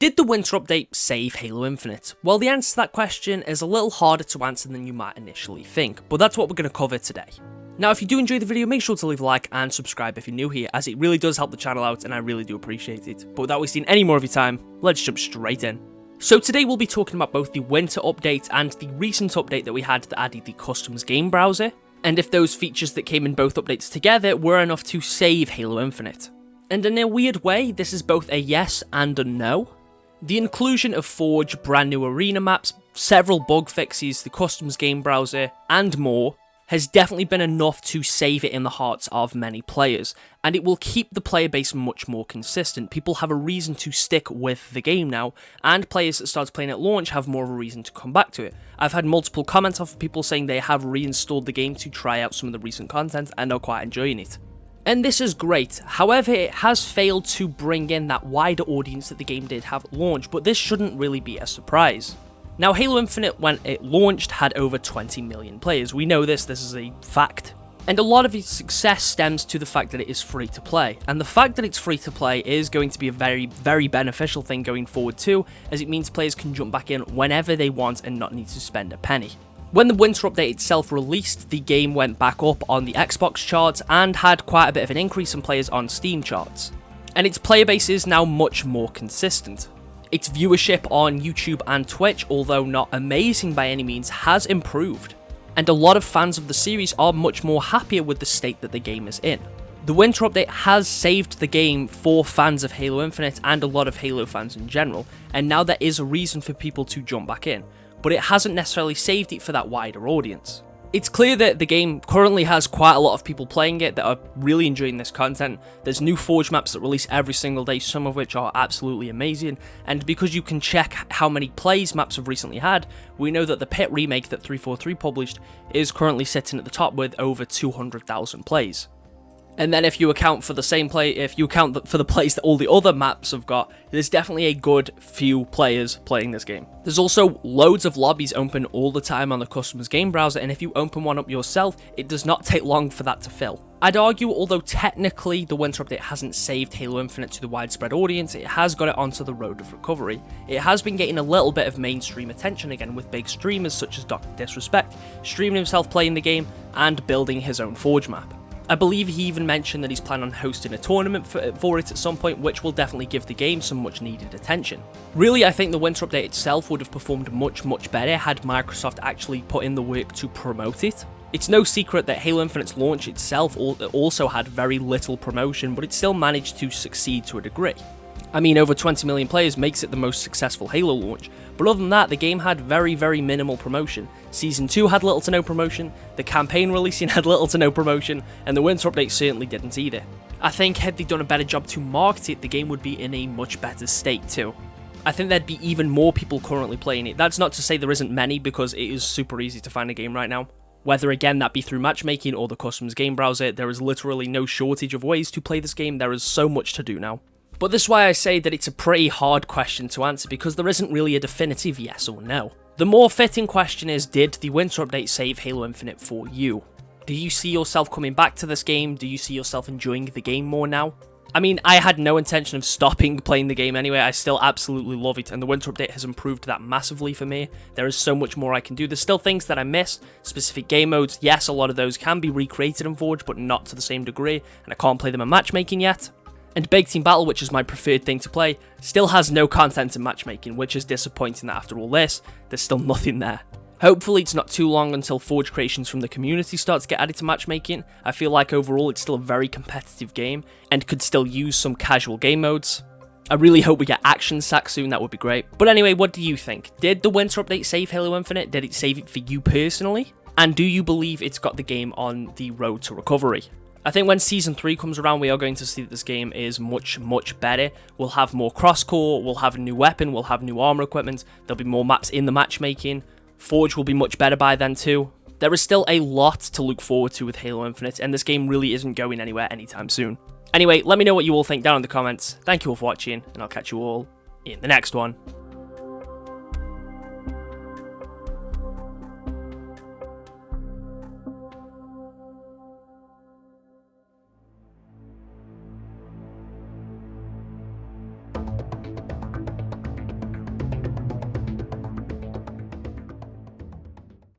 Did the winter update save Halo Infinite? Well, the answer to that question is a little harder to answer than you might initially think, but that's what we're going to cover today. Now, if you do enjoy the video, make sure to leave a like and subscribe if you're new here, as it really does help the channel out and I really do appreciate it. But without wasting any more of your time, let's jump straight in. So today we'll be talking about both the winter update and the recent update that we had that added the customs game browser, and if those features that came in both updates together were enough to save Halo Infinite. And in a weird way, this is both a yes and a no. The inclusion of Forge, brand new arena maps, several bug fixes, the customs game browser, and more has definitely been enough to save it in the hearts of many players, and it will keep the player base much more consistent. People have a reason to stick with the game now, and players that started playing at launch have more of a reason to come back to it. I've had multiple comments off of people saying they have reinstalled the game to try out some of the recent content and are quite enjoying it. And this is great, however it has failed to bring in that wider audience that the game did have at launch, but this shouldn't really be a surprise. Now, Halo Infinite, when it launched, had over 20 million players. We know this is a fact. And a lot of its success stems to the fact that it is free to play. And the fact that it's free to play is going to be a very, very beneficial thing going forward too, as it means players can jump back in whenever they want and not need to spend a penny. When the winter update itself released, the game went back up on the Xbox charts and had quite a bit of an increase in players on Steam charts. And its player base is now much more consistent. Its viewership on YouTube and Twitch, although not amazing by any means, has improved, and a lot of fans of the series are much more happier with the state that the game is in. The winter update has saved the game for fans of Halo Infinite and a lot of Halo fans in general, and now there is a reason for people to jump back in, but it hasn't necessarily saved it for that wider audience. It's clear that the game currently has quite a lot of people playing it that are really enjoying this content. There's new Forge maps that release every single day, some of which are absolutely amazing, and because you can check how many plays maps have recently had, we know that the Pit remake that 343 published is currently sitting at the top with over 200,000 plays. And then if you account for the same play, if you account for the plays that all the other maps have got, there's definitely a good few players playing this game. There's also loads of lobbies open all the time on the customs game browser, and if you open one up yourself, it does not take long for that to fill. I'd argue, although technically the winter update hasn't saved Halo Infinite to the widespread audience, it has got it onto the road of recovery. It has been getting a little bit of mainstream attention again, with big streamers such as Dr. Disrespect streaming himself playing the game and building his own Forge map. I believe he even mentioned that he's planning on hosting a tournament for it at some point, which will definitely give the game some much needed attention. Really, I think the winter update itself would have performed much better had Microsoft actually put in the work to promote it. It's no secret that Halo Infinite's launch itself also had very little promotion, but it still managed to succeed to a degree. I mean, over 20 million players makes it the most successful Halo launch, but other than that, the game had very minimal promotion. Season 2 had little to no promotion, the campaign releasing had little to no promotion, and the winter update certainly didn't either. I think had they done a better job to market it, the game would be in a much better state too. I think there'd be even more people currently playing it. That's not to say there isn't many, because it is super easy to find a game right now. Whether again that be through matchmaking or the customs game browser, there is literally no shortage of ways to play this game. There is so much to do now. But this is why I say that it's a pretty hard question to answer, because there isn't really a definitive yes or no. The more fitting question is, did the winter update save Halo Infinite for you? Do you see yourself coming back to this game? Do you see yourself enjoying the game more now? I mean, I had no intention of stopping playing the game anyway. I still absolutely love it, and the winter update has improved that massively for me. There is so much more I can do. There's still things that I miss, specific game modes. Yes, a lot of those can be recreated in Forge, but not to the same degree, and I can't play them in matchmaking yet. And Big Team Battle, which is my preferred thing to play, still has no content in matchmaking, which is disappointing that after all this, there's still nothing there. Hopefully it's not too long until Forge creations from the community start to get added to matchmaking. I feel like overall it's still a very competitive game, and could still use some casual game modes. I really hope we get Action Sack soon, that would be great. But anyway, what do you think? Did the winter update save Halo Infinite? Did it save it for you personally? And do you believe it's got the game on the road to recovery? I think when Season 3 comes around, we are going to see that this game is much better. We'll have more cross-core, we'll have a new weapon, we'll have new armor equipment, there'll be more maps in the matchmaking. Forge will be much better by then too. There is still a lot to look forward to with Halo Infinite, and this game really isn't going anywhere anytime soon. Anyway, let me know what you all think down in the comments. Thank you all for watching, and I'll catch you all in the next one.